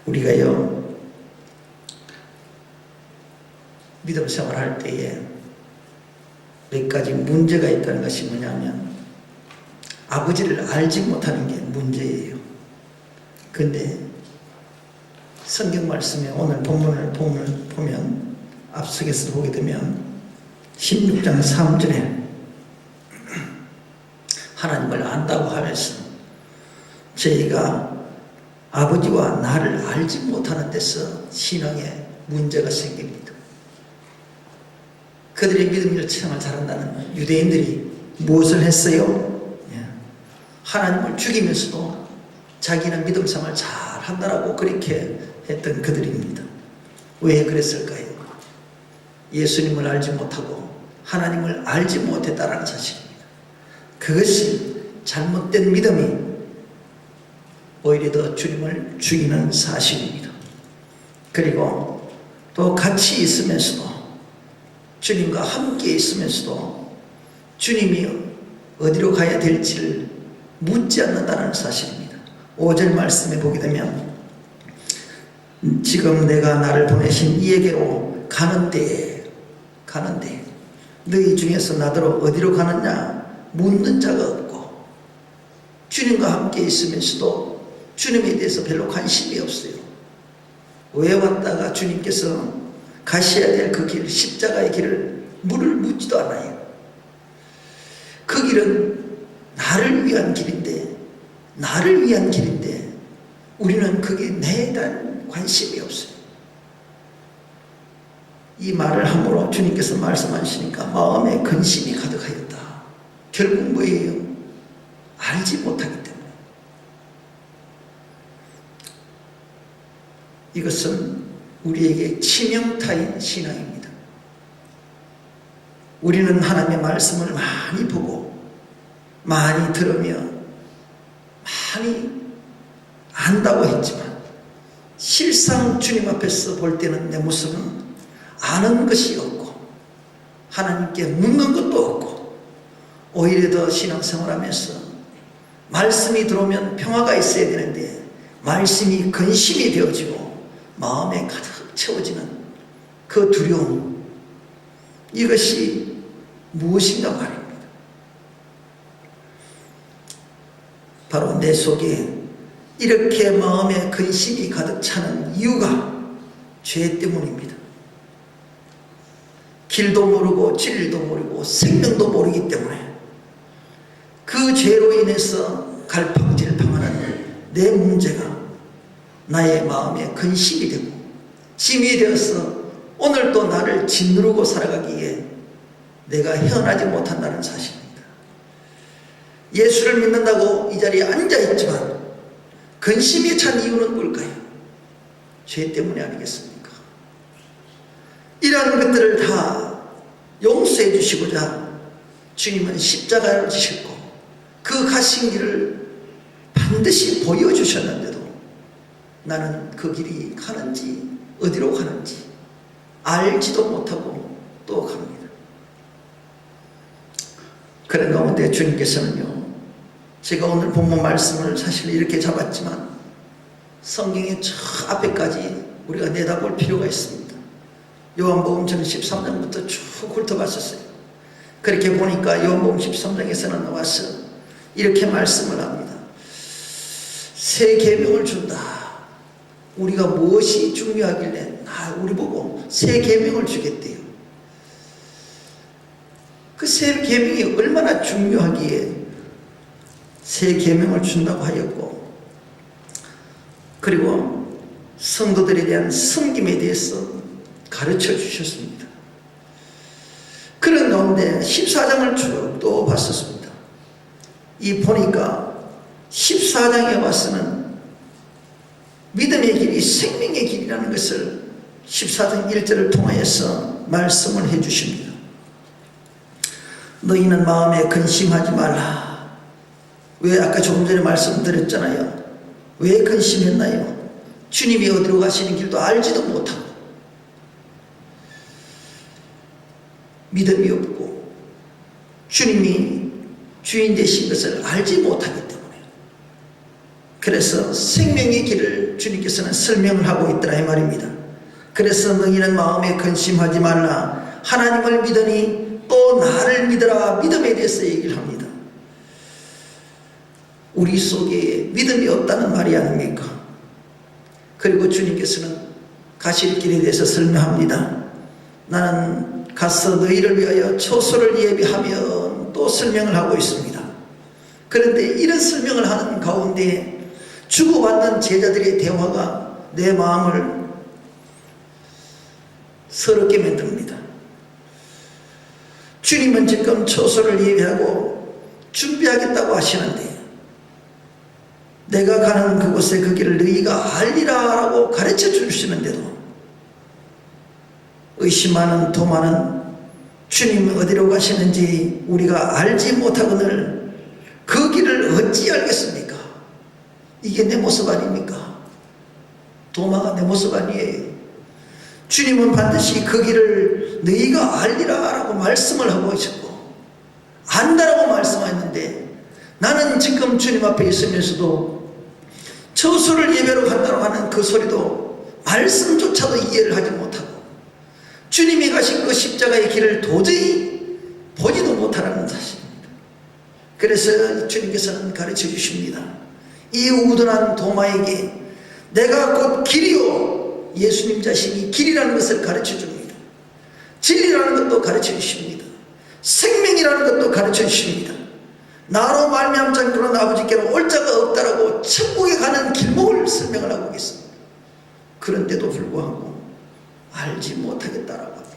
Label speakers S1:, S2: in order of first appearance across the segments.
S1: 우리가요, 믿음 생활할 때에 몇 가지 문제가 있다는 것이 뭐냐면, 아버지를 알지 못하는 게 문제예요. 근데 성경 말씀에 오늘 본문을 보면, 앞서서 보게 되면 16장 3절에 하나님을 안다고 하면서 저희가 아버지와 나를 알지 못하는 데서 신앙에 문제가 생깁니다. 그들의 믿음 일체형을 잘한다는 유대인들이 무엇을 했어요? 하나님을 죽이면서도 자기는 믿음 생활 잘 한다라고 그렇게 했던 그들입니다. 왜 그랬을까요? 예수님을 알지 못하고 하나님을 알지 못했다라는 사실입니다. 그것이 잘못된 믿음이 오히려 더 주님을 죽이는 사실입니다. 그리고 또 같이 있으면서도, 주님과 함께 있으면서도 주님이 어디로 가야 될지를 묻지 않는다는 사실입니다. 5절 말씀에 보게 되면, 지금 내가 나를 보내신 이에게로 가는데 너희 중에서 나더러 어디로 가느냐 묻는 자가 없고, 주님과 함께 있으면서도 주님에 대해서 별로 관심이 없어요. 왜 왔다가 주님께서 가셔야 될 그 길, 십자가의 길을 물을 묻지도 않아요. 그 길은 나를 위한 길인데 우리는 그게 내에 대한 관심이 없어요. 이 말을 함으로 주님께서 말씀하시니까 마음에 근심이 가득하였다. 결국 뭐예요? 알지 못하기 때문에. 이것은 우리에게 치명타인 신앙입니다. 우리는 하나님의 말씀을 많이 보고 많이 들으며 많이 안다고 했지만, 실상 주님 앞에서 볼 때는 내 모습은 아는 것이 없고 하나님께 묻는 것도 없고, 오히려 더 신앙생활하면서 말씀이 들어오면 평화가 있어야 되는데 말씀이 근심이 되어지고 마음에 가득 채워지는 그 두려움, 이것이 무엇인가 말입니다. 바로 내 속에 이렇게 마음에 근심이 가득 차는 이유가 죄 때문입니다. 길도 모르고 진리도 모르고 생명도 모르기 때문에 그 죄로 인해서 갈팡질팡하는 내 문제가 나의 마음에 근심이 되고 짐이 되어서 오늘도 나를 짓누르고 살아가기에 내가 헤어나지 못한다는 사실입니다. 예수를 믿는다고 이 자리에 앉아있지만 근심이 찬 이유는 뭘까요? 죄 때문이 아니겠습니까? 이러한 것들을 다 용서해 주시고자 주님은 십자가를 지셨고 그 가신 길을 반드시 보여주셨는데도 나는 그 길이 가는지 어디로 가는지 알지도 못하고 또 갑니다. 그런 가운데 주님께서는요, 제가 오늘 본문 말씀을 사실 이렇게 잡았지만 성경의 저 앞에까지 우리가 내다볼 필요가 있습니다. 요한복음 전 13장부터 쭉 훑어봤었어요. 그렇게 보니까 요한복음 13장에서는 나와서 이렇게 말씀을 합니다. 새 계명을 준다. 우리가 무엇이 중요하길래 우리 보고 새 계명을 주겠대요. 그 새 계명이 얼마나 중요하기에 새 계명을 준다고 하였고, 그리고 성도들에 대한 섬김에 대해서 가르쳐 주셨습니다. 그런 가운데 14장을 쭉 또 봤었습니다. 이 보니까 14장에 와서는 믿음의 길이 생명의 길이라는 것을 14장 1절을 통하여서 말씀을 해 주십니다. 너희는 마음에 근심하지 말라. 왜 아까 조금 전에 말씀드렸잖아요. 왜 근심했나요? 주님이 어디로 가시는 길도 알지도 못하고 믿음이 없고 주님이 주인 되신 것을 알지 못하기 때문에, 그래서 생명의 길을 이것을 주님께서는 설명을 하고 있더라 이 말입니다. 그래서 너희는 마음에 근심하지 말라. 하나님을 믿으니 또 나를 믿으라. 믿음에 대해서 얘기를 합니다. 우리 속에 믿음이 없다는 말이 아닙니까? 그리고 주님께서는 가실 길에 대해서 설명합니다. 나는 가서 너희를 위하여 초소를 예비하면 또 설명을 하고 있습니다. 그런데 이런 설명을 하는 가운데 주고받는 제자들의 대화가 내 마음을 서럽게 만듭니다. 주님은 지금 초소를 예비하고 준비하겠다고 하시는데 내가 가는 그곳에 그 길을 너희가 알리라 라고 가르쳐 주시는데도 의심하는 도마는 주님 어디로 가시는지 우리가 알지 못하거늘 그 길을 어찌 알겠습니까? 이게 내 모습 아닙니까? 도마가 내 모습 아니에요. 주님은 반드시 그 길을 너희가 알리라 라고 말씀을 하고 있었고 안다라고 말씀하셨는데 나는 지금 주님 앞에 있으면서도 처소를 예배로 간다고 하는 그 소리도 말씀조차도 이해를 하지 못하고 주님이 가신 그 십자가의 길을 도저히 보지도 못하라는 사실입니다. 그래서 주님께서는 가르쳐 주십니다. 이 우둔한 도마에게 내가 곧 길이요, 예수님 자신이 길이라는 것을 가르쳐 줍니다. 진리라는 것도 가르쳐 주십니다. 생명이라는 것도 가르쳐 주십니다. 나로 말미암지 않고는 아버지께로 올 자가 없다라고 천국에 가는 길목을 설명을 하고 있습니다. 그런데도 불구하고 알지 못하겠다라고 합니다.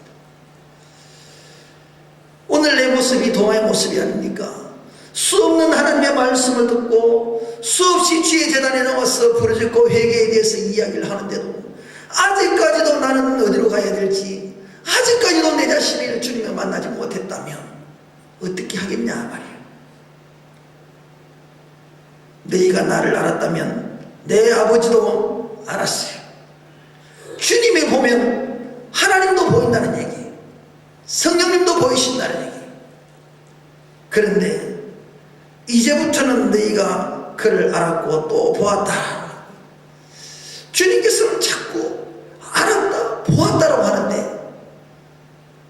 S1: 오늘 내 모습이 도마의 모습이 아닙니까? 수없는 하나님의 말씀을 듣고 수없이 주의 재단에 나와서 부르짖고 회개에 대해서 이야기를 하는데도 아직까지도 나는 어디로 가야 될지, 아직까지도 내 자신을 주님을 만나지 못했다면 어떻게 하겠냐 말이에요. 너희가 나를 알았다면 내 아버지도 알았어요. 주님이 보면 하나님도 보인다는 얘기예요. 성령님도 보이신다는 얘기예요. 그런데 이제부터는 너희가 그를 알았고 또 보았다. 주님께서는 자꾸 알았다, 보았다라고 하는데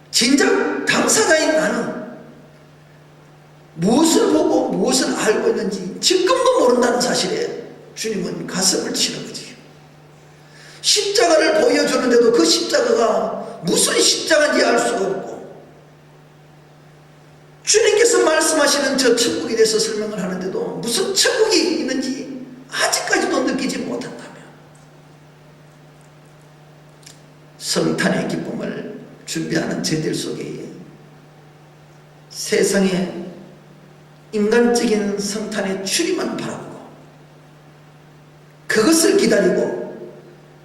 S1: 진작 당사자인 나는 무엇을 보고 무엇을 알고 있는지 지금도 모른다는 사실에 주님은 가슴을 치는 거지. 십자가를 보여주는데도 그 십자가가 무슨 십자가인지 알 수가 없고 주님께서 말씀하시는 저 천국에 대해서 설명을 하는데도 무슨 천국이 있는지 아직까지도 느끼지 못한다면 성탄의 기쁨을 준비하는 저들 속에 세상에 인간적인 성탄의 출이만 바라보고 그것을 기다리고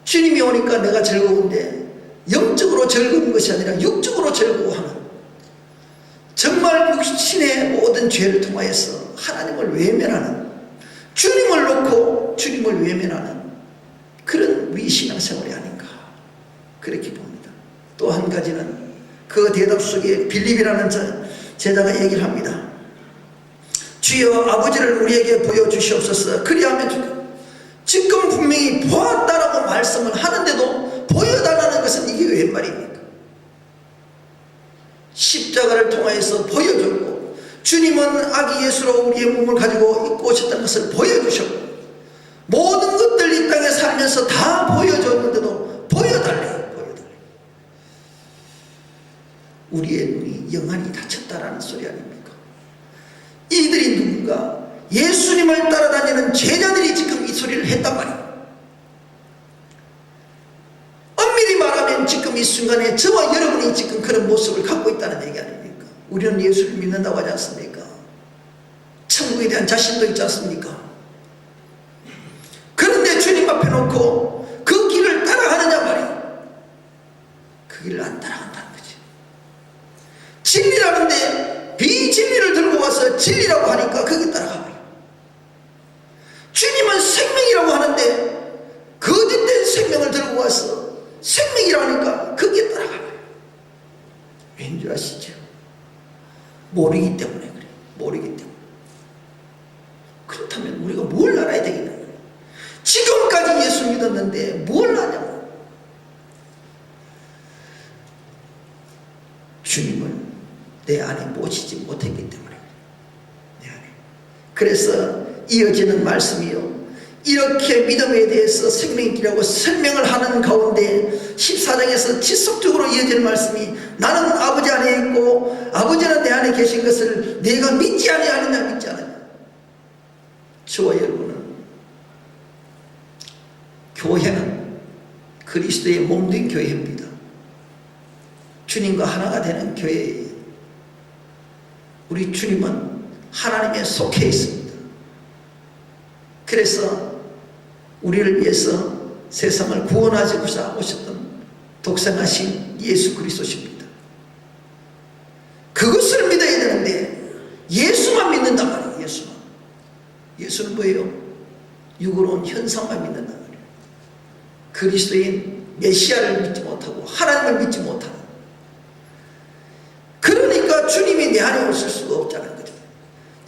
S1: 주님이 오니까 내가 즐거운데 영적으로 즐거운 것이 아니라 육적으로 즐거워하는, 정말 육신의 모든 죄를 통하여서 하나님을 외면하는, 주님을 놓고 주님을 외면하는 그런 우리 신앙생활이 아닌가 그렇게 봅니다. 또 한 가지는 그 대답 속에 빌립이라는 제자가 얘기를 합니다. 주여 아버지를 우리에게 보여주시옵소서. 그리하면 지금 분명히 보았다라고 말씀을 하는데도 보여달라는 것은 이게 웬 말입니까? 십자가를 통하여서 보여줬고 주님은 아기 예수로 우리의 몸을 가지고 입고 오셨다는 것을 보여주셨고 모든 것들 이 땅에 살면서 다 보여줬는데도 보여달래요. 우리의 눈이 영안이 닫혔다라는 소리 아닙니까? 이들이 누군가? 예수님을 따라다니는 제자들이 지금 이 소리를 했단 말이에요. 엄밀히 말하면 지금 이 순간에 저와 여러분이 지금 그런 모습을 갖고 있다는 얘기 아닙니까? 우리는 예수를 믿는다고 하지 않습니까? 천국에 대한 자신도 있지 않습니까? 그런데 주님 앞에 놓고 그 길을 따라가느냐 말이에요. 그 길을 안 따라간다는 거지. 진리라는데 비진리를 들고 와서 진리라고 하니까 거기 따라가버려. 주님은 생명이라고 하는데 거짓된 생명을 들고 와서 생명이라고 하니까 거기에 따라가버려. 왠 줄 아시죠? 모르기 때문에 그래. 모르기 때문에. 그렇다면 우리가 뭘 알아야 되겠냐? 지금까지 예수 믿은 있는데 뭘 하냐고. 주님을 내 안에 모시지 못했기 때문에 내 안에. 그래서 이어지는 말씀이요, 이렇게 믿음에 대해서 생명길이라고 설명을 하는 가운데 14장에서 지속적으로 이어지는 말씀이, 나는 아버지 안에 있고 아버지는 내 안에 계신 것을 내가 믿지 아니하느냐, 믿지 않느냐. 저와 여러분은 교회는 그리스도의 몸된 교회입니다. 주님과 하나가 되는 교회예요. 우리 주님은 하나님에 속해 있습니다. 그래서 우리를 위해서 세상을 구원하시고자 오셨던 독생하신 예수 그리스도십니다. 그것을 믿어야 되는데 예수만 믿는단 말이에요. 예수만. 예수는 뭐예요? 육으로 온 현상만 믿는단 말이에요. 그리스도인 메시아를 믿지 못하고 하나님을 믿지 못하는. 그러니까 주님이 내 안에 오실 수가 없다는 거죠.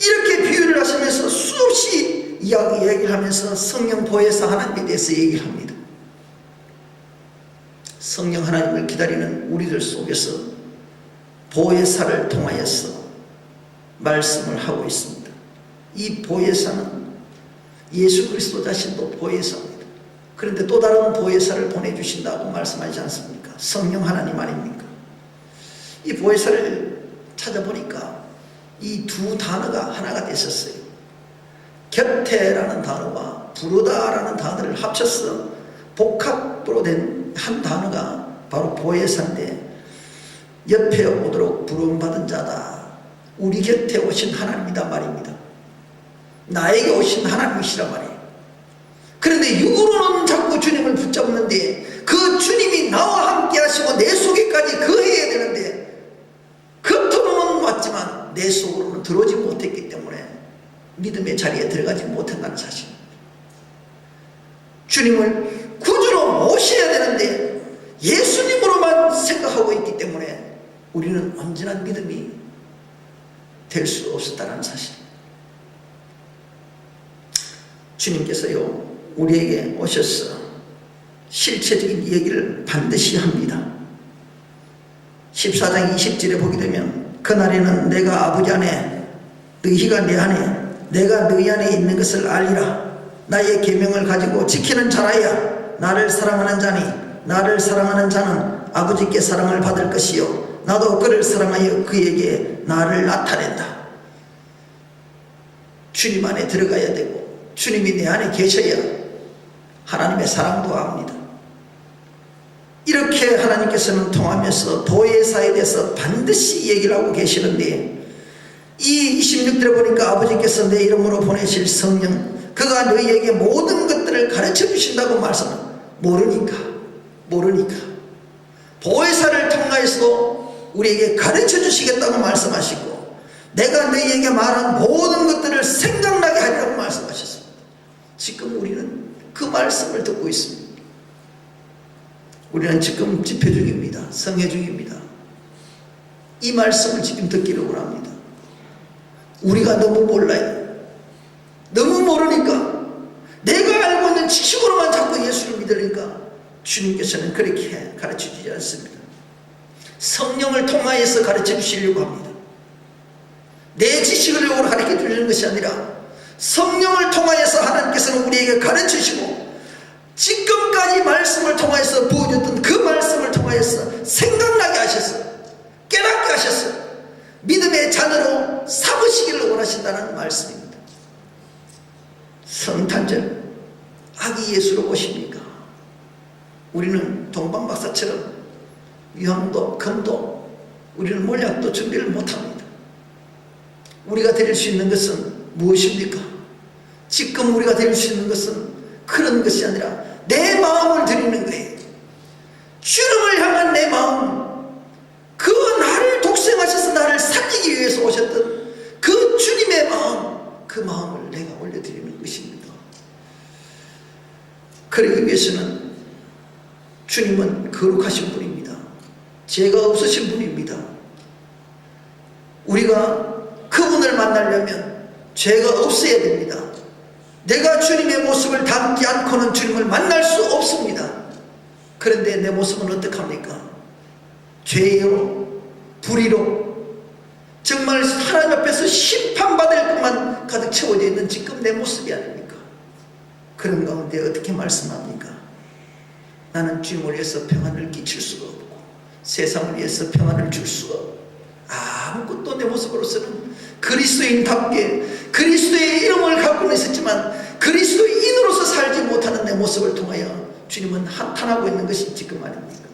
S1: 이렇게 비유를 하시면서 수없이 이야기를 하면서 성령 보혜사 하나님에 대해서 얘기를 합니다. 성령 하나님을 기다리는 우리들 속에서 보혜사를 통하여서 말씀을 하고 있습니다. 이 보혜사는 예수 그리스도 자신도 보혜사입니다. 그런데 또 다른 보혜사를 보내주신다고 말씀하지 않습니까? 성령 하나님 아닙니까? 이 보혜사를 찾아보니까 이 두 단어가 하나가 됐었어요. 곁에라는 단어와 부르다라는 단어를 합쳐서 복합으로 된 한 단어가 바로 보혜사인데, 옆에 오도록 부름받은 자다. 우리 곁에 오신 하나님이다 말입니다. 나에게 오신 하나님이시란 말이에요. 그런데 육으로는 자꾸 주님을 붙잡는데 그 주님이 나와 함께 하시고 내 속에까지 거해야 되는데, 겉으로는 왔지만 내 속으로는 들어오지 못했기 때문에 믿음의 자리에 들어가지 못한다는 사실입니다. 주님을 구주로 모셔야 되는데 예수님으로만 생각하고 있기 때문에 우리는 온전한 믿음이 될 수 없었다는 사실입니다. 주님께서요, 우리에게 오셔서 실체적인 얘기를 반드시 합니다. 14장 20절에 보게 되면, 그날에는 내가 아버지 안에 너희가 내 안에 내가 너희 안에 있는 것을 알리라. 나의 계명을 가지고 지키는 자라야 나를 사랑하는 자니, 나를 사랑하는 자는 아버지께 사랑을 받을 것이요 나도 그를 사랑하여 그에게 나를 나타낸다. 주님 안에 들어가야 되고 주님이 내 안에 계셔야 하나님의 사랑도 압니다. 이렇게 하나님께서는 통하면서 보혜사에 대해서 반드시 얘기를 하고 계시는데, 이 26절에 보니까 아버지께서 내 이름으로 보내실 성령, 그가 너희에게 모든 것들을 가르쳐 주신다고 말씀합니다. 모르니까 보혜사를 통하여서 우리에게 가르쳐 주시겠다고 말씀하시고, 내가 너희에게 말한 모든 것들을 생각나게 하리라고 말씀하셨습니다. 지금 우리는 그 말씀을 듣고 있습니다. 우리는 지금 집회 중입니다. 성회 중입니다. 이 말씀을 지금 듣기를 원합니다. 우리가 너무 몰라요. 너무 모르니까, 내가 알고 있는 지식으로만 자꾸 예수를 믿으니까 주님께서는 그렇게 가르쳐 주지 않습니다. 성령을 통하여서 가르쳐 주시려고 합니다. 내 지식을 가르쳐 주는 것이 아니라 성령을 통하여서 하나님께서는 우리에게 가르쳐 주시고, 지금까지 말씀을 통하여서 부어줬던 그 말씀을 통하여서 생각나게 하셔서 깨닫게 하셔서 믿음의 자녀로 삼으시기를 원하신다는 말씀입니다. 성탄절 아기 예수로 보십니까? 우리는 동방박사처럼 유황도 금도 우리는 몰약도 준비를 못합니다. 우리가 드릴 수 있는 것은 무엇입니까? 지금 우리가 드릴 수 있는 것은 그런 것이 아니라 내 마음을 드리는 거예요. 주님을 향한 내 마음, 그 나를 독생하셔서 나를 살리기 위해서 오셨던 그 주님의 마음, 그 마음을 내가 올려드리는 것입니다. 그러기 위해서는 주님은 거룩하신 분입니다. 죄가 없으신 분입니다. 우리가 그분을 만나려면 죄가 없어야 됩니다. 내가 주님의 모습을 닮지 않고는 주님을 만날 수 없습니다. 그런데 내 모습은 어떡합니까? 죄요, 불의로, 정말 하나님 앞에서 심판받을 것만 가득 채워져 있는 지금 내 모습이 아닙니까? 그런 가운데 어떻게 말씀합니까? 나는 주님을 위해서 평안을 끼칠 수가 없고 세상을 위해서 평안을 줄 수가 없고 아무것도 내 모습으로서는 그리스도인답게 그리스도의 이름을 갖고는 있었지만 그리스도인으로서 살지 못하는 내 모습을 통하여 주님은 한탄하고 있는 것이 지금 아닙니까?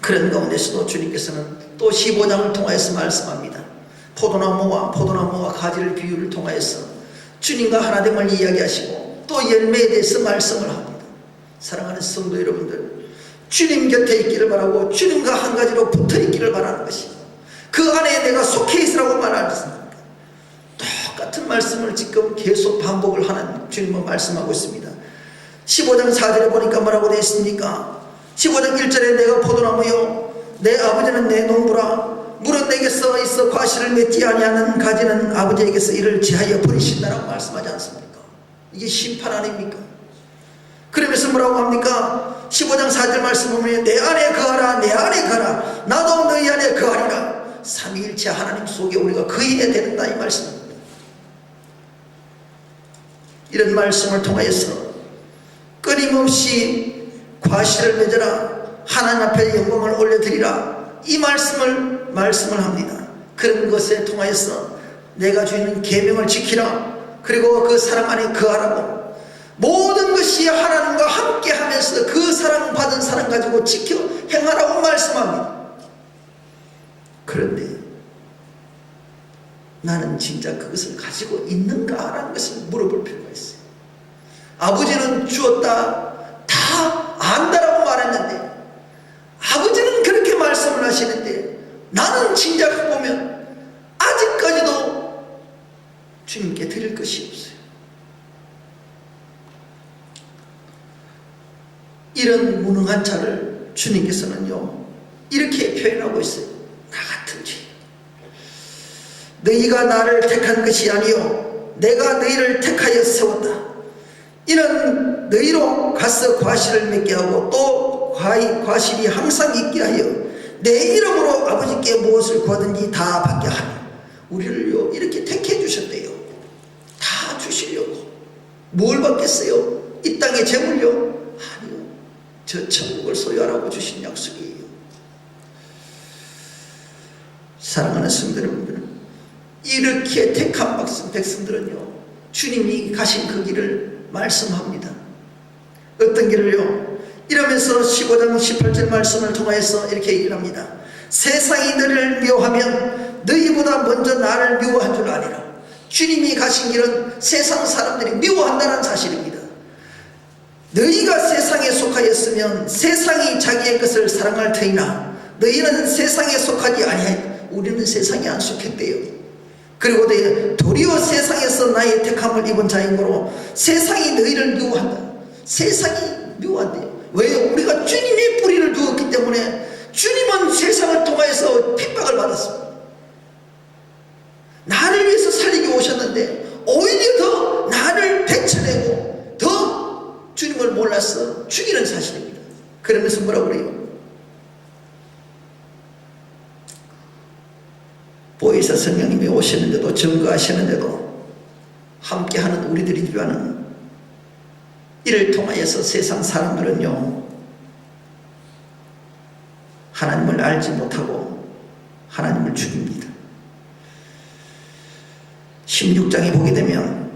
S1: 그런 가운데서도 주님께서는 또 15장을 통하여서 말씀합니다. 포도나무와 가지를 비유를 통하여서 주님과 하나됨을 이야기하시고 또 열매에 대해서 말씀을 합니다. 사랑하는 성도 여러분들, 주님 곁에 있기를 바라고 주님과 한 가지로 붙어 있기를 바라는 것이고 그 안에 내가 속해 있으라고 말하셨습니다. 똑같은 말씀을 지금 계속 반복을 하는 주님은 말씀하고 있습니다. 15장 4절에 보니까 뭐라고 되어 있습니까? 15장 1절에 내가 포도나무요 내 아버지는 내 농부라 물은 내게서 있어 과실을 맺지 아니하는 가지는 아버지에게서 이를 제하여 버리신다라고 말씀하지 않습니까? 이게 심판 아닙니까? 그러면서 뭐라고 합니까? 15장 4절 말씀 보면 내 안에 거하라 내 안에 거하라 나도 너희 안에 거하리라. 삼위일체 하나님 속에 우리가 거해야 된다 이 말씀입니다. 이런 말씀을 통하여서 끊임없이 과실을 맺어라 하나님 앞에 영광을 올려드리라 이 말씀을 합니다. 그런 것에 통하여서 내가 주는 계명을 지키라 그리고 그 사랑 안에 거하라고 모든 것이 하나님과 함께 하면서 그 사랑 받은 사랑 가지고 지켜 행하라고 말씀합니다. 그런데 나는 진짜 그것을 가지고 있는가 라는 것을 물어볼 필요가 있어요. 아버지는 주었다 다 안다라고 말했는데 아버지는 그렇게 말씀을 하시는데 나는 진작 보면 아직까지도 주님께 드릴 것이 없어요. 이런 무능한 자를 주님께서는요 이렇게 표현하고 있어요. 나 같은 죄 너희가 나를 택한 것이 아니요 내가 너희를 택하여 세웠다. 이는 너희로 가서 과실을 맺게 하고 또 과실이 항상 있게 하여 내 이름으로 아버지께 무엇을 구하든지 다 받게 하며 우리를요 이렇게 택해 주셨대요. 다 주시려고. 뭘 받겠어요? 이 땅의 재물요? 아니요, 저 천국을 소유하라고 주신 약속이에요. 사랑하는 성도 여러분들은 이렇게 택한 백성들은요 주님이 가신 그 길을 말씀합니다. 어떤 길을요? 이러면서 15장 18절 말씀을 통하여서 이렇게 얘기를 합니다. 세상이 너를 미워하면 너희보다 먼저 나를 미워한 줄 아니라. 주님이 가신 길은 세상 사람들이 미워한다는 사실입니다. 너희가 세상에 속하였으면 세상이 자기의 것을 사랑할 터이나 너희는 세상에 속하지 아니하여 우리는 세상에 안 속했대요. 그리고 도리어 세상에서 나의 택함을 입은 자이므로 세상이 너희를 미워한다. 세상이 미워한대요. 왜요? 우리가 주님의 뿌리를 두었기 때문에. 주님은 세상을 통하여서 핍박을 받았습니다. 나를 위해서 살리기 오셨는데 오히려 더 나를 배쳐내고 더 주님을 몰라서 죽이는 사실입니다. 그러면서 뭐라고 그래요? 보혜사 성령님이 오시는데도 증거하시는데도 함께하는 우리들이지만은 이를 통하여서 세상 사람들은요 하나님을 알지 못하고 하나님을 죽입니다. 16장에 보게 되면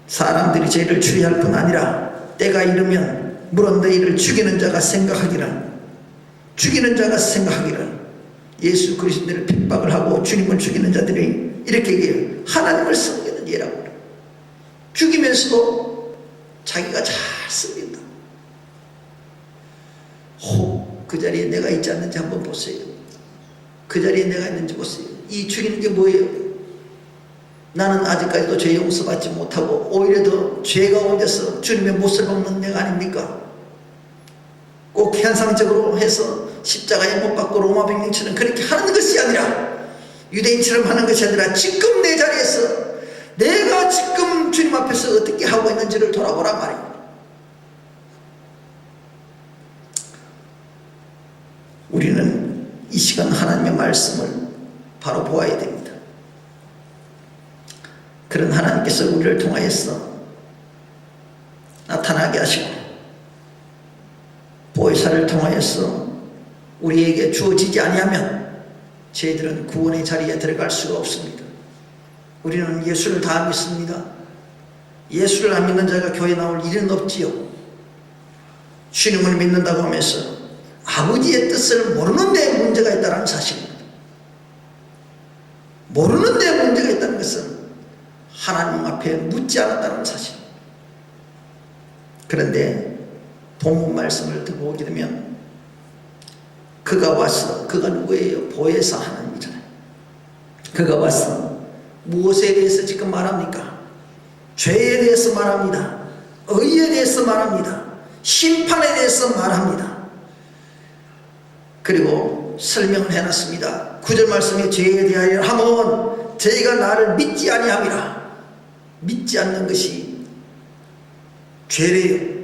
S1: 사람들이 죄를 추리할 뿐 아니라 때가 이르면 물론 너희를 죽이는 자가 생각하기라 예수 그리스도를 핍박을 하고 주님을 죽이는 자들이 이렇게 얘기해요. 하나님을 섬기는 예라고 그래요. 죽이면서도 자기가 잘 씁니다. 그 자리에 내가 있지 않는지 한번 보세요. 그 자리에 내가 있는지 보세요. 이 죽이는 게 뭐예요? 나는 아직까지도 죄 용서받지 못하고 오히려 더 죄 가운데서 주님의 못을 먹는 내가 아닙니까? 꼭 현상적으로 해서 십자가에 못 박고 로마 백령처럼 그렇게 하는 것이 아니라 유대인처럼 하는 것이 아니라 지금 내 자리에서 내 우리가 지금 주님 앞에서 어떻게 하고 있는지를 돌아보란 말입니다. 우리는 이 시간 하나님의 말씀을 바로 보아야 됩니다. 그런 하나님께서 우리를 통하여서 나타나게 하시고 보혜사를 통하여서 우리에게 주어지지 아니하면 저희들은 구원의 자리에 들어갈 수가 없습니다. 우리는 예수를 다 믿습니다. 예수를 안 믿는 자가 교회에 나올 일은 없지요. 주님을 믿는다고 하면서 아버지의 뜻을 모르는 데 문제가 있다는 사실입니다. 모르는 데 문제가 있다는 것은 하나님 앞에 묻지 않았다는 사실입니다. 그런데 본문 말씀을 듣고 오게 되면 그가 와서, 그가 누구예요? 보혜사 하나님이잖아요. 그가 와서 무엇에 대해서 지금 말합니까? 죄에 대해서 말합니다. 의에 대해서 말합니다. 심판에 대해서 말합니다. 그리고 설명을 해놨습니다. 9절 말씀에 죄에 대하여 하면 저희가 나를 믿지 아니함이라. 믿지 않는 것이 죄래요.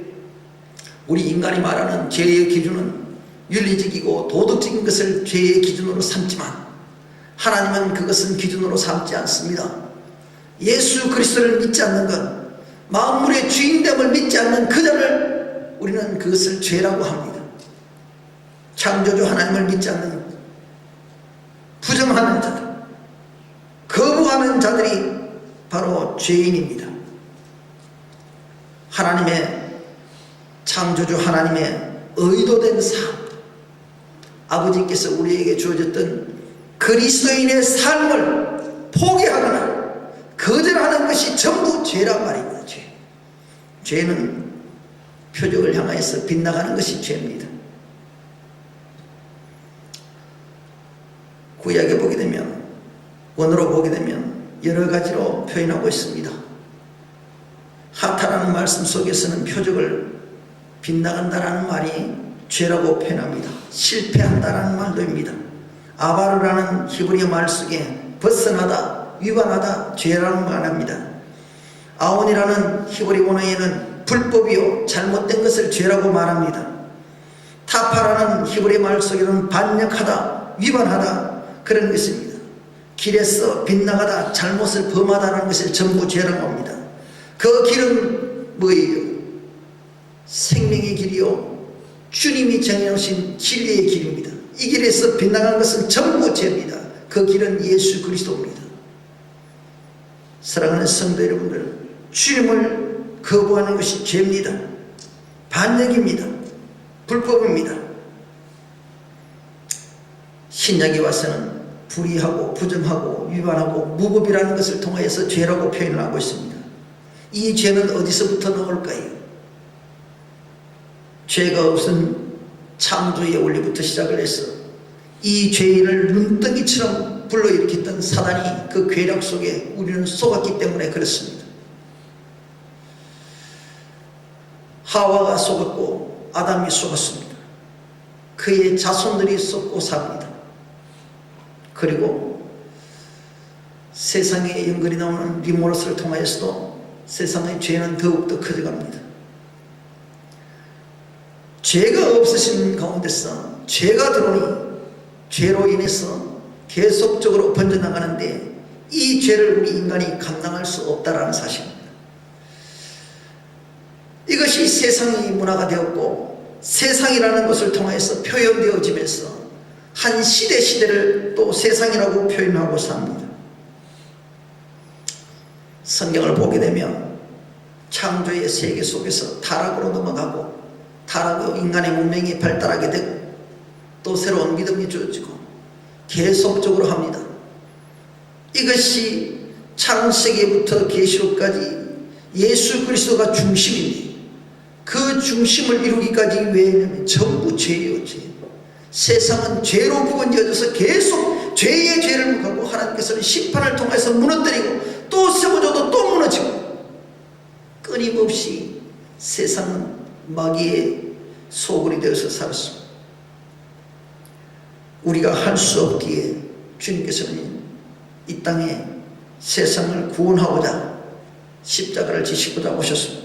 S1: 우리 인간이 말하는 죄의 기준은 윤리적이고 도덕적인 것을 죄의 기준으로 삼지만 하나님은 그것은 기준으로 삼지 않습니다. 예수 그리스도를 믿지 않는 것, 만물의 주인됨을 믿지 않는 그 자를 우리는 그것을 죄라고 합니다. 창조주 하나님을 믿지 않는, 부정하는 자들, 거부하는 자들이 바로 죄인입니다. 하나님의, 창조주 하나님의 의도된 삶, 아버지께서 우리에게 주어졌던 그리스도인의 삶을 포기하거나 거절하는 것이 전부 죄란 말입니다. 죄는 표적을 향하여서 빗나가는 것이 죄입니다. 구약에 보게 되면, 원어로 보게 되면 여러 가지로 표현하고 있습니다. 하타라는 말씀 속에서는 표적을 빗나간다라는 말이 죄라고 표현합니다. 실패한다라는 말도입니다. 아바르라는 히브리어 말 속에 벗어나다, 위반하다, 죄라는 말합니다. 아온이라는 히브리 원어에는 불법이요 잘못된 것을 죄라고 말합니다. 타파라는 히브리 말 속에는 반역하다, 위반하다 그런 것입니다. 길에서 빗나가다, 잘못을 범하다는 것을 전부 죄라고 합니다. 그 길은 뭐예요? 생명의 길이요 주님이 정해놓으신 진리의 길입니다. 이 길에서 빗나간 것은 전부 죄입니다. 그 길은 예수 그리스도입니다. 사랑하는 성도 여러분들, 주님을 거부하는 것이 죄입니다. 반역입니다. 불법입니다. 신약에 와서는 불의하고 부정하고 위반하고 무법이라는 것을 통하여서 죄라고 표현을 하고 있습니다. 이 죄는 어디서부터 나올까요? 죄가 없은 창조의 원리부터 시작을 해서 이 죄를 눈덩이처럼 불러일으켰던 사단이 그 괴력 속에 우리는 속았기 때문에 그렇습니다. 하와가 속았고 아담이 속았습니다. 그의 자손들이 속고 삽니다. 그리고 세상에 연결이 나오는 리모로스를 통하여서도 세상의 죄는 더욱더 커져갑니다. 죄가 없으신 가운데서 죄가 들어오니 죄로 인해서 계속적으로 번져나가는데 이 죄를 우리 인간이 감당할 수 없다라는 사실입니다. 이것이 세상의 문화가 되었고 세상이라는 것을 통해서 표현되어지면서 한 시대를 또 세상이라고 표현하고 삽니다. 성경을 보게 되면 창조의 세계 속에서 타락으로 넘어가고 타락으로 인간의 문명이 발달하게 되고 또 새로운 믿음이 주어지고 계속적으로 합니다. 이것이 창세기부터 계시록까지 예수 그리스도가 중심인데 그 중심을 이루기까지 왜냐면 전부 죄예요. 죄. 세상은 죄로 구분되어져서 계속 죄의 죄를 묵하고 하나님께서는 심판을 통해서 무너뜨리고 또 세워져도 또 무너지고 끊임없이 세상은 마귀의 소굴이 되어서 살았습니다. 우리가 할 수 없기에 주님께서는 이 땅에 세상을 구원하고자 십자가를 지시고자 오셨습니다.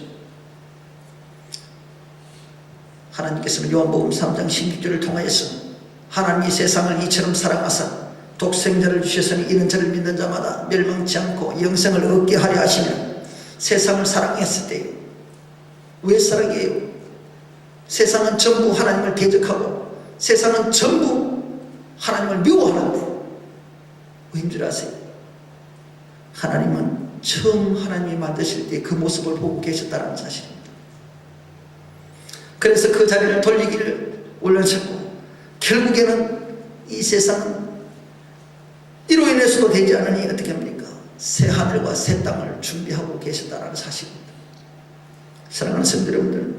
S1: 하나님께서는 요한복음 3장 16절을 통하여서 하나님이 세상을 이처럼 사랑하사 독생자를 주셨으니 이는 저를 믿는 자마다 멸망치 않고 영생을 얻게 하려 하시며 세상을 사랑했을 때요. 왜 사랑해요? 세상은 전부 하나님을 대적하고 세상은 전부 하나님을 미워하는데 왜인 줄 아세요? 하나님은 처음 하나님이 만드실 때 그 모습을 보고 계셨다는 사실입니다. 그래서 그 자리를 돌리기를 원하셨고 결국에는 이 세상은 이로 인해서도 되지 않으니 어떻게 합니까? 새 하늘과 새 땅을 준비하고 계셨다는 사실입니다. 사랑하는 성도 여러분들,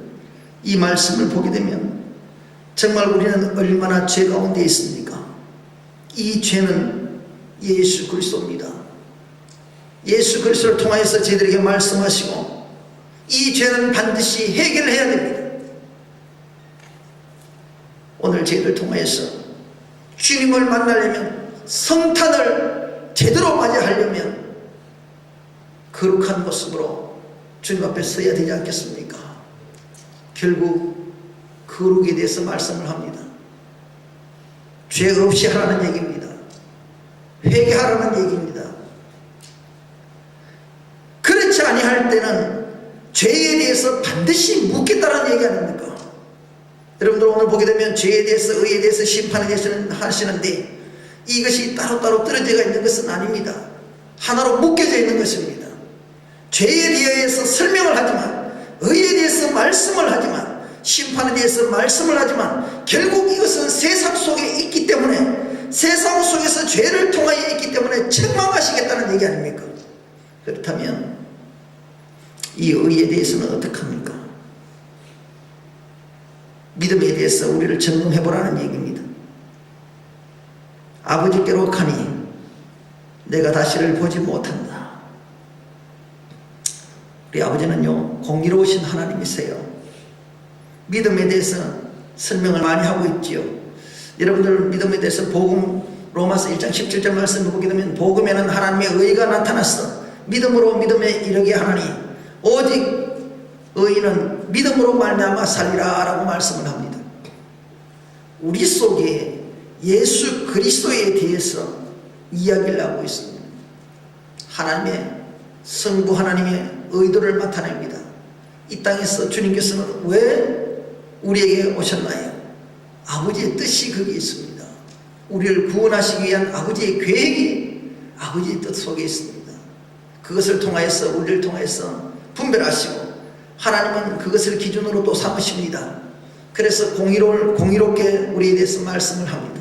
S1: 이 말씀을 보게 되면 정말 우리는 얼마나 죄 가운데 있습니까? 이 죄는 예수 그리스도입니다. 예수 그리스도를 통하여서 저희들에게 말씀하시고 이 죄는 반드시 해결해야 됩니다. 오늘 저희들 통하여서 주님을 만나려면 성탄을 제대로 맞이하려면 거룩한 모습으로 주님 앞에 서야 되지 않겠습니까? 결국 거룩에 대해서 말씀을 합니다. 죄 없이 하라는 얘기입니다. 회개하라는 얘기입니다. 그렇지 아니할 때는 죄에 대해서 반드시 묻겠다는 얘기 아닙니까? 여러분들 오늘 보게 되면 죄에 대해서 의에 대해서 심판에 대해서는 하시는데 이것이 따로따로 떨어져 있는 것은 아닙니다. 하나로 묶여져 있는 것입니다. 죄에 대해서 설명을 하지만 의에 대해서 말씀을 하지만 심판에 대해서 말씀을 하지만 결국 이것은 세상 속에 있기 때문에 세상 속에서 죄를 통하여 있기 때문에 책망하시겠다는 얘기 아닙니까? 그렇다면 이 의에 대해서는 어떻게 합니까? 믿음에 대해서 우리를 점검해 보라는 얘기입니다. 아버지께로 가니 내가 다시를 보지 못한다. 우리 아버지는요 공의로우신 하나님이세요. 믿음에 대해서 설명을 많이 하고 있지요. 여러분들 믿음에 대해서 복음 로마서 1장 17절 말씀을 보게 되면 복음에는 하나님의 의가 나타났어 믿음으로 믿음에 이르게 하나니 오직 의인은 믿음으로 말미암아 살리라 라고 말씀을 합니다. 우리 속에 예수 그리스도에 대해서 이야기를 하고 있습니다. 하나님의 성부 하나님의 의도를 나타냅니다. 이 땅에서 주님께서는 왜 우리에게 오셨나요? 아버지의 뜻이 거기에 있습니다. 우리를 구원하시기 위한 아버지의 계획이 아버지의 뜻 속에 있습니다. 그것을 통하여서 우리를 통해서 분별하시고 하나님은 그것을 기준으로 또 삼으십니다. 그래서 공의롭게 우리에 대해서 말씀을 합니다.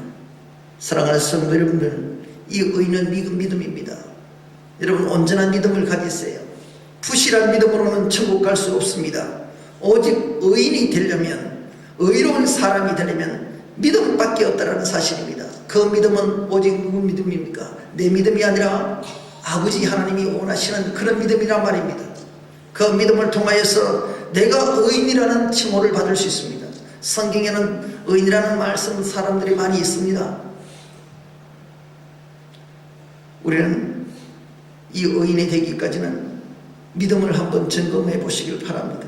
S1: 사랑하는 성도 여러분들, 이 의는 믿음입니다. 여러분 온전한 믿음을 가지세요. 부실한 믿음으로는 천국 갈 수 없습니다. 오직 의인이 되려면 의로운 사람이 되려면 믿음밖에 없다는 사실입니다. 그 믿음은 오직 누구 믿음입니까? 내 믿음이 아니라 아버지 하나님이 원하시는 그런 믿음이란 말입니다. 그 믿음을 통하여서 내가 의인이라는 칭호를 받을 수 있습니다. 성경에는 의인이라는 말씀 사람들이 많이 있습니다. 우리는 이 의인이 되기까지는 믿음을 한번 점검해 보시길 바랍니다.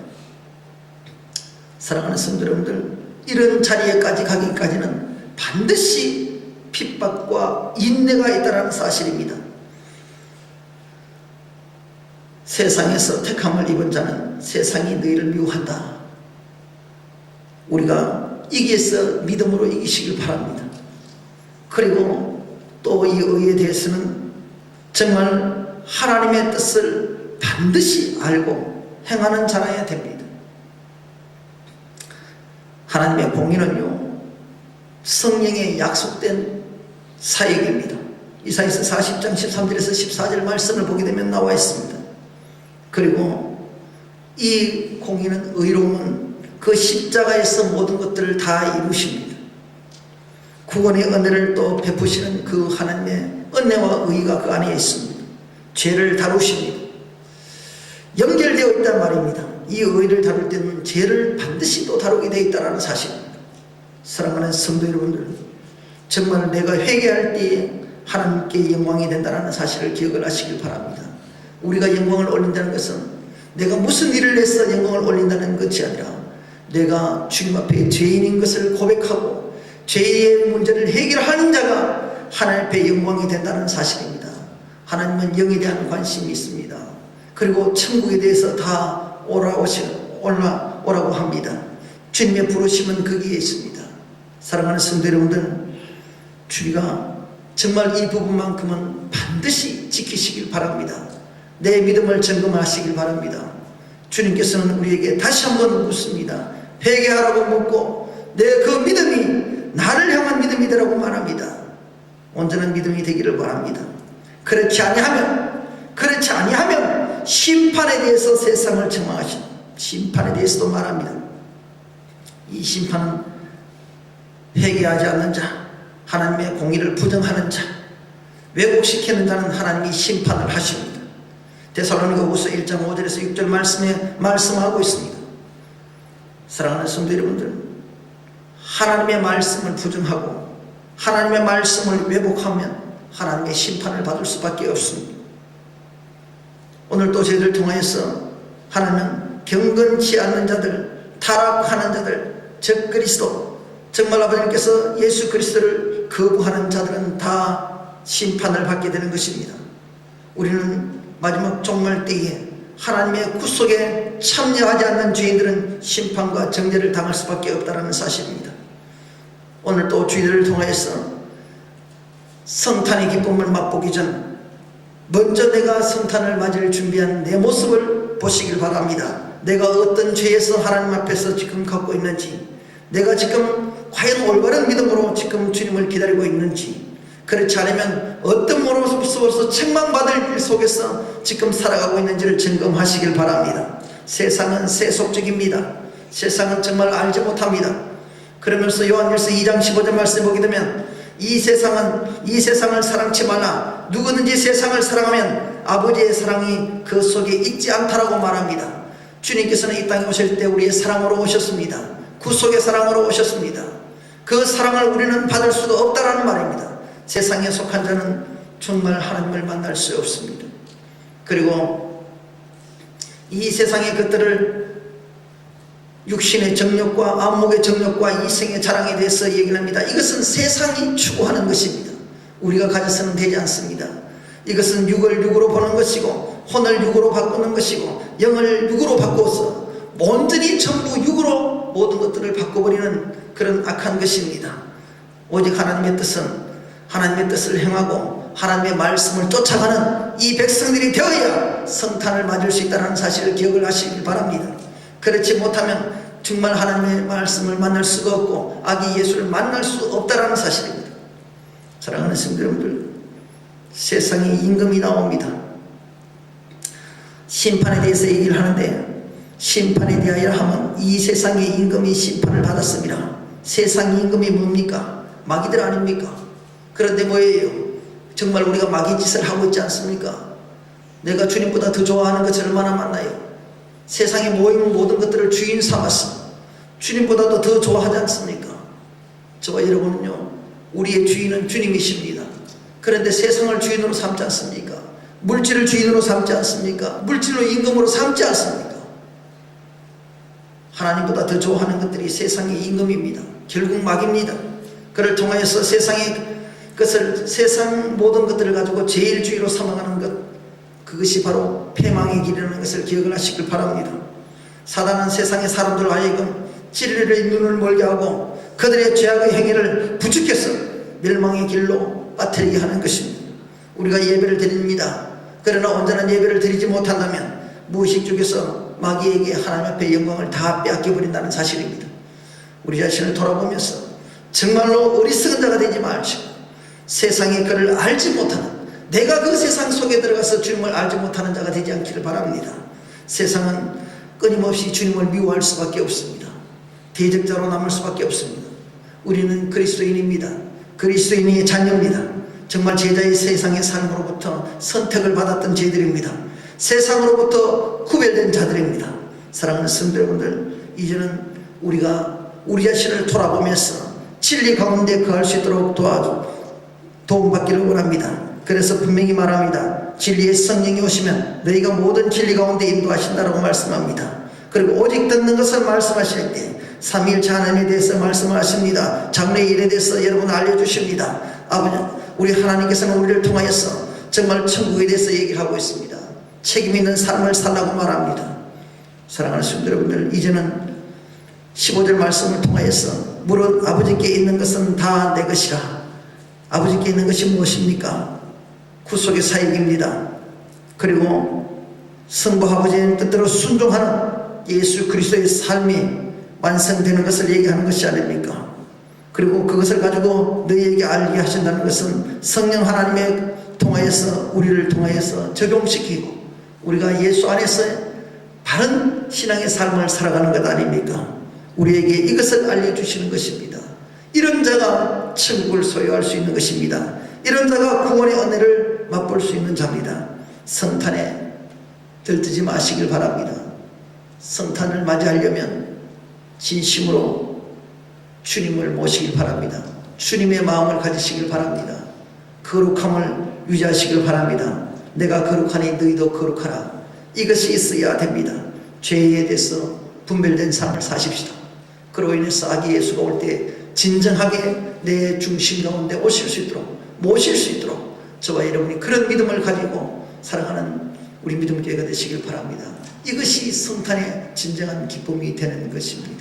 S1: 사랑하는 성도 여러분들, 이런 자리에까지 가기까지는 반드시 핍박과 인내가 있다는 사실입니다. 세상에서 택함을 입은 자는 세상이 너희를 미워한다. 우리가 이기서 믿음으로 이기시길 바랍니다. 그리고 또 이 의에 대해서는 정말 하나님의 뜻을 반드시 알고 행하는 자라야 됩니다. 하나님의 공의는요 성령의 약속된 사역입니다. 이사야서 40장 13절에서 14절 말씀을 보게 되면 나와 있습니다. 그리고 이 공의는 의로움은 그 십자가에서 모든 것들을 다 이루십니다. 구원의 은혜를 또 베푸시는 그 하나님의 은혜와 의가 그 안에 있습니다. 죄를 다루십니다. 연결되어 있단 말입니다. 이 의를 다룰 때는 죄를 반드시 또 다루게 되어 있다는 사실입니다. 사랑하는 성도 여러분들, 정말 내가 회개할 때에 하나님께 영광이 된다는 사실을 기억을 하시길 바랍니다. 우리가 영광을 올린다는 것은 내가 무슨 일을 해서 영광을 올린다는 것이 아니라 내가 주님 앞에 죄인인 것을 고백하고 죄의 문제를 해결하는 자가 하나님 앞에 영광이 된다는 사실입니다. 하나님은 영에 대한 관심이 있습니다. 그리고 천국에 대해서 다 오라고 합니다. 주님의 부르심은 거기에 있습니다. 사랑하는 성도 여러분들, 주님가 정말 이 부분만큼은 반드시 지키시길 바랍니다. 내 믿음을 점검하시길 바랍니다. 주님께서는 우리에게 다시 한번 묻습니다. 회개하라고 묻고 내 그 믿음이 나를 향한 믿음이라고 말합니다. 온전한 믿음이 되기를 바랍니다. 그렇지 아니하면 심판에 대해서 세상을 책망하신 심판에 대해서도 말합니다. 이 심판은 회개하지 않는 자, 하나님의 공의를 부정하는 자, 왜곡시키는 자는 하나님이 심판을 하십니다. 데살로니가후서 1장 5절에서 6절 말씀에 말씀하고 있습니다. 사랑하는 성도 여러분들, 하나님의 말씀을 부정하고 하나님의 말씀을 왜곡하면 하나님의 심판을 받을 수밖에 없습니다. 오늘 또 저희들 통하여서 하나님은 경건치 않는 자들, 타락하는 자들, 적그리스도, 정말 아버지께서 예수 그리스도를 거부하는 자들은 다 심판을 받게 되는 것입니다. 우리는 마지막 종말 때에 하나님의 구속에 참여하지 않는 죄인들은 심판과 정죄를 당할 수밖에 없다는 사실입니다. 오늘 또 주의들을 통하여서 성탄의 기쁨을 맛보기 전 먼저 내가 성탄을 맞을 준비한 내 모습을 보시길 바랍니다. 내가 어떤 죄에서 하나님 앞에서 지금 갖고 있는지, 내가 지금 과연 올바른 믿음으로 지금 주님을 기다리고 있는지, 그렇지 않으면 어떤 모습으로서 책망받을 일 속에서 지금 살아가고 있는지를 점검하시길 바랍니다. 세상은 세속적입니다. 세상은 정말 알지 못합니다. 그러면서 요한일서 2장 15절 말씀을 보게 되면 이 세상을 사랑치 말라. 누구든지 세상을 사랑하면 아버지의 사랑이 그 속에 있지 않다라고 말합니다. 주님께서는 이 땅에 오실 때 우리의 사랑으로 오셨습니다. 구속의 사랑으로 오셨습니다. 그 사랑을 우리는 받을 수가 없다라는 말입니다. 세상에 속한 자는 정말 하나님을 만날 수 없습니다. 그리고 이 세상의 것들을 육신의 정욕과 안목의 정욕과 이생의 자랑에 대해서 얘기를 합니다. 이것은 세상이 추구하는 것입니다. 우리가 가져서는 되지 않습니다. 이것은 육을 육으로 보는 것이고 혼을 육으로 바꾸는 것이고 영을 육으로 바꾸어서 온전히 전부 육으로 모든 것들을 바꿔버리는 그런 악한 것입니다. 오직 하나님의 뜻을 행하고 하나님의 말씀을 쫓아가는 이 백성들이 되어야 성탄을 맞을 수 있다는 사실을 기억을 하시길 바랍니다. 그렇지 못하면 정말 하나님의 말씀을 만날 수가 없고 아기 예수를 만날 수 없다는 사실입니다. 사랑하는 성도 여러분들, 세상에 임금이 나옵니다. 심판에 대해서 얘기를 하는데, 심판에 대하여 하면 이 세상의 임금이 심판을 받았습니다. 세상 임금이 뭡니까? 마귀들 아닙니까? 그런데 뭐예요? 정말 우리가 마귀 짓을 하고 있지 않습니까? 내가 주님보다 더 좋아하는 것을 얼마나 만나요? 세상에 모이는 모든 것들을 주인 삼았어. 주님보다도 더 좋아하지 않습니까? 저와 여러분은요, 우리의 주인은 주님이십니다. 그런데 세상을 주인으로 삼지 않습니까? 물질을 주인으로 삼지 않습니까? 물질로 임금으로 삼지 않습니까? 하나님보다 더 좋아하는 것들이 세상의 임금입니다. 결국 마귀입니다. 그를 통하여서 세상 모든 것들을 가지고 제일 주의로 삼아가는 것, 그것이 바로 패망의 길이라는 것을 기억을 하시길 바랍니다. 사단은 세상의 사람들로 하여금 진리의 눈을 멀게 하고 그들의 죄악의 행위를 부추겨서 멸망의 길로 빠뜨리게 하는 것입니다. 우리가 예배를 드립니다. 그러나 온전한 예배를 드리지 못한다면 무의식 중에서 마귀에게 하나님 앞에 영광을 다 빼앗겨버린다는 사실입니다. 우리 자신을 돌아보면서 정말로 어리석은 자가 되지 말시고 세상의 그를 알지 못하는, 내가 그 세상 속에 들어가서 주님을 알지 못하는 자가 되지 않기를 바랍니다. 세상은 끊임없이 주님을 미워할 수밖에 없습니다. 대적자로 남을 수밖에 없습니다. 우리는 그리스도인입니다. 그리스도인의 자녀입니다. 정말 제자의 세상의 삶으로부터 선택을 받았던 제들입니다. 세상으로부터 구별된 자들입니다. 사랑하는 성도 여러분들, 이제는 우리가 우리 자신을 돌아보면서 진리 가운데 거할 수 있도록 도움받기를 원합니다. 그래서 분명히 말합니다. 진리의 성령이 오시면 너희가 모든 진리 가운데 인도하신다라고 말씀합니다. 그리고 오직 듣는 것을 말씀하실 때 삼위일체 하나님에 대해서 말씀을 하십니다. 장래의 일에 대해서 여러분 알려주십니다. 아버지, 우리 하나님께서는 우리를 통하여서 정말 천국에 대해서 얘기를 하고 있습니다. 책임 있는 삶을 살라고 말합니다. 사랑하는 성도 여러분들, 이제는 15절 말씀을 통하여서 무릇 아버지께 있는 것은 다 내 것이라. 아버지께 있는 것이 무엇입니까? 구속의 사역입니다. 그리고 성부 아버지의 뜻대로 순종하는 예수 그리스도의 삶이 완성되는 것을 얘기하는 것이 아닙니까? 그리고 그것을 가지고 너희에게 알게 하신다는 것은 성령 하나님에 통하여서 우리를 통하여서 적용시키고 우리가 예수 안에서 바른 신앙의 삶을 살아가는 것 아닙니까? 우리에게 이것을 알려주시는 것입니다. 이런 자가 천국을 소유할 수 있는 것입니다. 이런 자가 구원의 은혜를 맛볼 수 있는 자입니다. 성탄에 들뜨지 마시길 바랍니다. 성탄을 맞이하려면 진심으로 주님을 모시길 바랍니다. 주님의 마음을 가지시길 바랍니다. 거룩함을 유지하시길 바랍니다. 내가 거룩하니 너희도 거룩하라. 이것이 있어야 됩니다. 죄에 대해서 분별된 삶을 사십시다. 그로 인해서 아기 예수가 올 때 진정하게 내 중심 가운데 오실 수 있도록 모실 수 있도록 저와 여러분이 그런 믿음을 가지고 살아가는 우리 믿음교회가 되시길 바랍니다. 이것이 성탄의 진정한 기쁨이 되는 것입니다.